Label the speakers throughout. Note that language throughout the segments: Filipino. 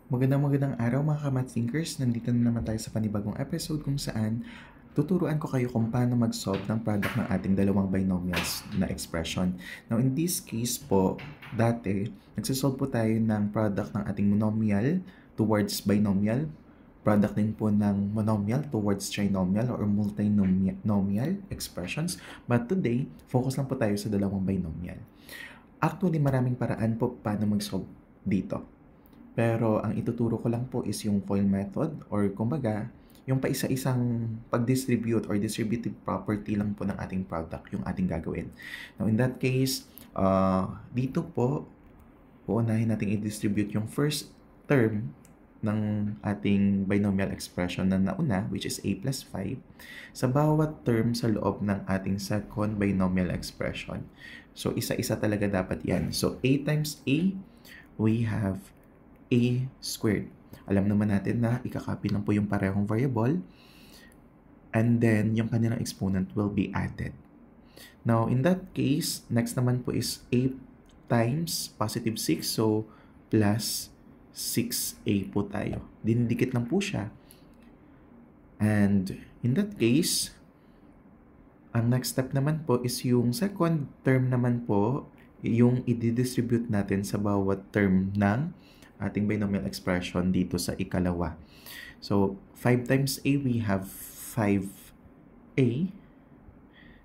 Speaker 1: Magandang araw mga ka-math thinkers. Nandito na naman tayo sa panibagong episode kung saan tuturuan ko kayo kung paano mag-solve ng product ng ating dalawang binomials na expression. Now in this case po, dati, nagsisolve po tayo ng product ng ating monomial towards binomial, product din po ng monomial towards trinomial or multinomial expressions. But today, focus lang po tayo sa dalawang binomial. Actually, maraming paraan po paano mag-solve dito. Pero ang ituturo ko lang po is yung FOIL method or kumbaga, yung paisa-isang pag-distribute or distributive property lang po ng ating product yung ating gagawin. Now in that case, dito po, uunahin natin i-distribute yung first term ng ating binomial expression na nauna, which is a plus 5, sa bawat term sa loob ng ating second binomial expression. So, isa-isa talaga dapat yan. So, a times a, we have a squared. Alam naman natin na ikakopy lang po yung parehong variable and then yung kanilang exponent will be added. Now, in that case, next naman po is a times positive 6. So, plus 6a po tayo. Dinidikit lang po siya. And in that case, ang next step naman po is yung second term naman po, yung i-distribute natin sa bawat term ng ating binomial expression dito sa ikalawa. So, 5 times a, we have 5a.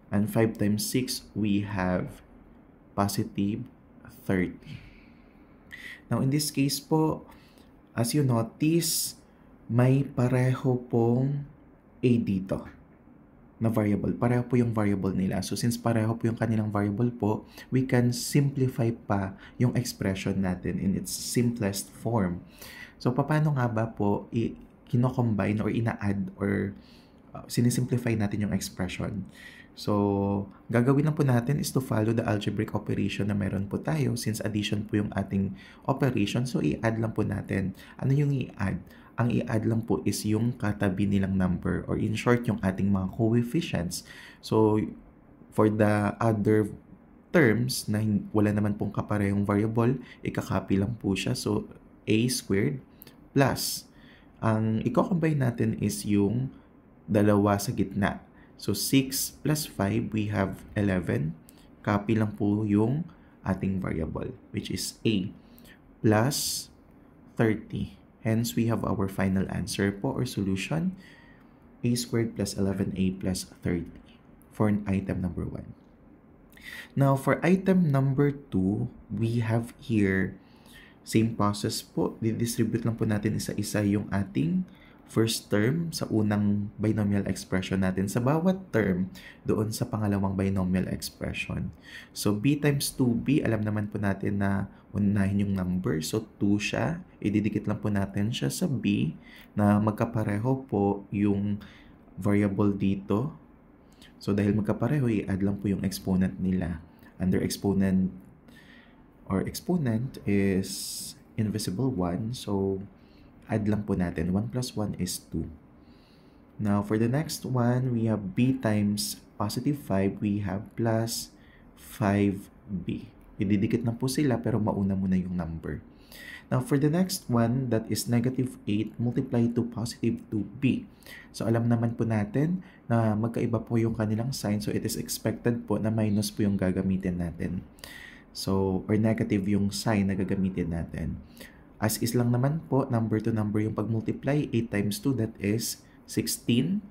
Speaker 1: And 5 times 6, we have positive 30. Now, in this case po, as you notice, may pareho pong a dito na variable. Pareho po yung variable nila. So, since pareho po yung kanilang variable po, we can simplify pa yung expression natin in its simplest form. So, paano nga ba po kino-combine or ina-add or sinisimplify natin yung expression? So, gagawin lang po natin is to follow the algebraic operation na meron po tayo. Since addition po yung ating operation, so i-add lang po natin. Ano yung i-add? Ang i-add lang po is yung katabi nilang number or in short, yung ating mga coefficients. So, for the other terms na wala naman pong kaparehong variable, ikakopy lang po siya. So, a squared plus, ang i-combine natin is yung dalawa sa gitna. So, 6 plus 5, we have 11. Copy lang po yung ating variable, which is a plus 30. Hence, we have our final answer po or solution, a squared plus 11a plus 30 for item number 1. Now, for item number 2, we have here, same process po, didistribute lang po natin isa-isa yung ating first term sa unang binomial expression natin sa bawat term doon sa pangalawang binomial expression. So, b times 2b, alam naman po natin na unahin yung number. So, 2 siya. Ididikit lang po natin siya sa b na magkapareho po yung variable dito. So, dahil magkapareho, i-add lang po yung exponent nila. Under exponent or exponent is invisible 1. So, add lang po natin. 1 plus 1 is 2. Now, for the next one, we have b times positive 5. We have plus 5b. Ididikit lang po sila pero mauna muna yung number. Now, for the next one, that is negative 8 multiplied to positive 2b. So, alam naman po natin na magkaiba po yung kanilang sign. So, it is expected po na minus po yung gagamitin natin. So, or negative yung sign na gagamitin natin. As is lang naman po, number to number yung pag-multiply. 8 times 2, that is 16.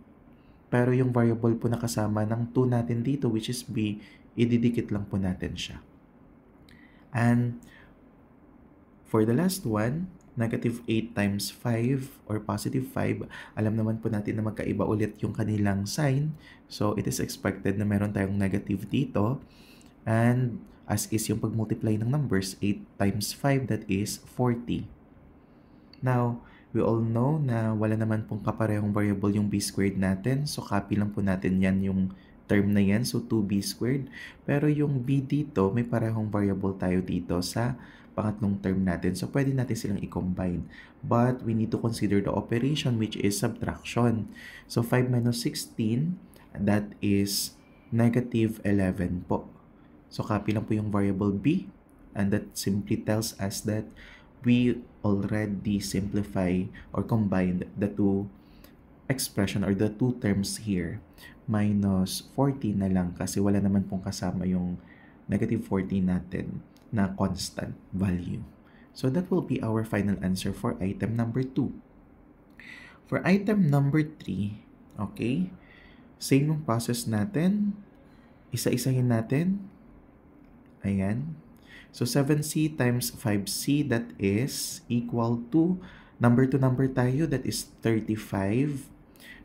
Speaker 1: Pero yung variable po na kasama ng 2 natin dito, which is b, ididikit lang po natin siya. And for the last one, negative 8 times 5 or positive 5, alam naman po natin na magkaiba ulit yung kanilang sign. So, it is expected na meron tayong negative dito. And as is yung pag-multiply ng numbers, 8 times 5, that is 40. Now, we all know na wala naman pong kaparehong variable yung b squared natin. So, copy lang po natin yan yung term na yan. So, 2b squared. Pero yung b dito, may parehong variable tayo dito sa pangatlong term natin. So, pwede natin silang i-combine. But, we need to consider the operation which is subtraction. So, 5 minus 16, that is negative 11 po. So, copy lang po yung variable b. And that simply tells us that we already simplify or combined the two expression or the two terms here. Minus 14 na lang kasi wala naman pong kasama yung negative 14 natin na constant value. So that will be our final answer for item number 2. For item number 3, okay, same yung process natin. Isa-isahin natin. Ayan. So 7c times 5c, that is equal to, number to number tayo, that is 35.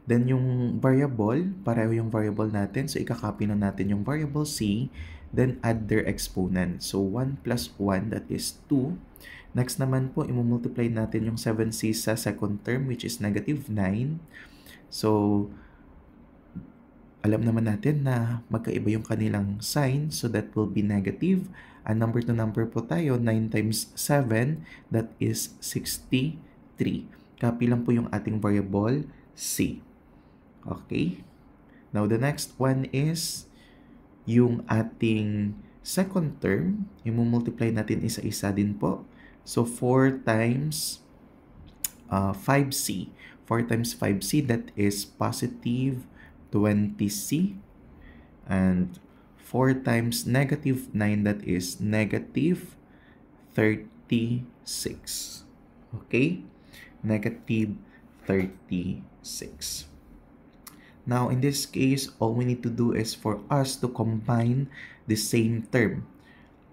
Speaker 1: Then yung variable, pareho yung variable natin. So ikakopy na natin yung variable c, then add their exponent. So 1 plus 1, that is 2. Next naman po, imumultiply natin yung 7c sa second term, which is negative 9. So, alam naman natin na magkaiba yung kanilang sign, so that will be negative. And number to number po tayo, 9 times 7, that is 63. Copy lang po yung ating variable c. Okay? Now, the next one is yung ating second term. Imumultiply natin isa-isa din po. So, 4 times 5c. 4 times 5c, that is positive 20c. And 4 times negative 9, that is negative 36. Okay? Negative 36. Now, in this case, all we need to do is for us to combine the same term.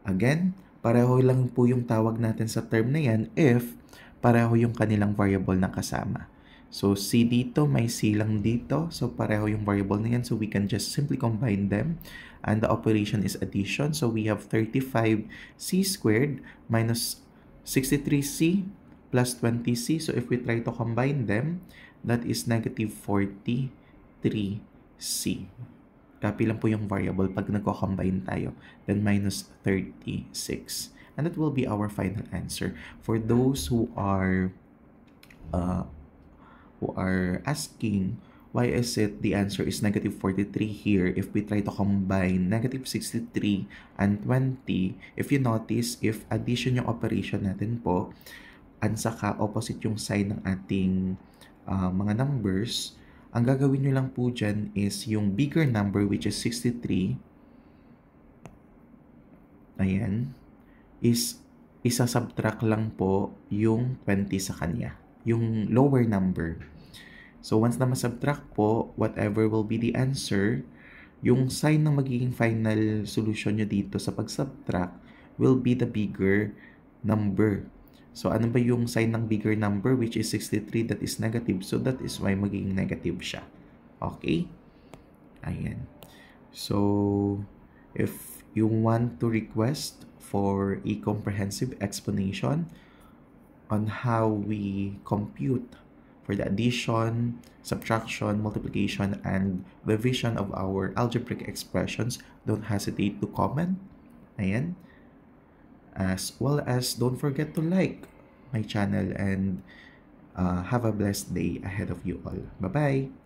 Speaker 1: Again, pareho lang po yung tawag natin sa term na yan if pareho yung kanilang variable na kasama. So, c dito, may c lang dito. So, pareho yung variable na yan. So, we can just simply combine them. And the operation is addition. So, we have 35c squared minus 63c plus 20c. So, if we try to combine them, that is negative 43c. Copy lang po yung variable pag nagko-combine tayo. Then minus 36. And that will be our final answer. For those who are asking why is it the answer is negative 43 here if we try to combine negative 63 and 20, if you notice, if addition yung operation natin po, and saka opposite yung sign ng ating mga numbers, ang gagawin nyo lang po dyan is yung bigger number, which is 63, ayan, is isa-subtract lang po yung 20 sa kanya, yung lower number. So, once na masubtract po, whatever will be the answer, yung sign ng magiging final solution nyo dito sa pag-subtract will be the bigger number. So, ano ba yung sign ng bigger number, which is 63, that is negative. So, that is why magiging negative siya. Okay? Ayan. So, if you want to request for a comprehensive explanation on how we compute for the addition, subtraction, multiplication, and division of our algebraic expressions, don't hesitate to comment. Ayan. As well as don't forget to like my channel and have a blessed day ahead of you all. Bye-bye!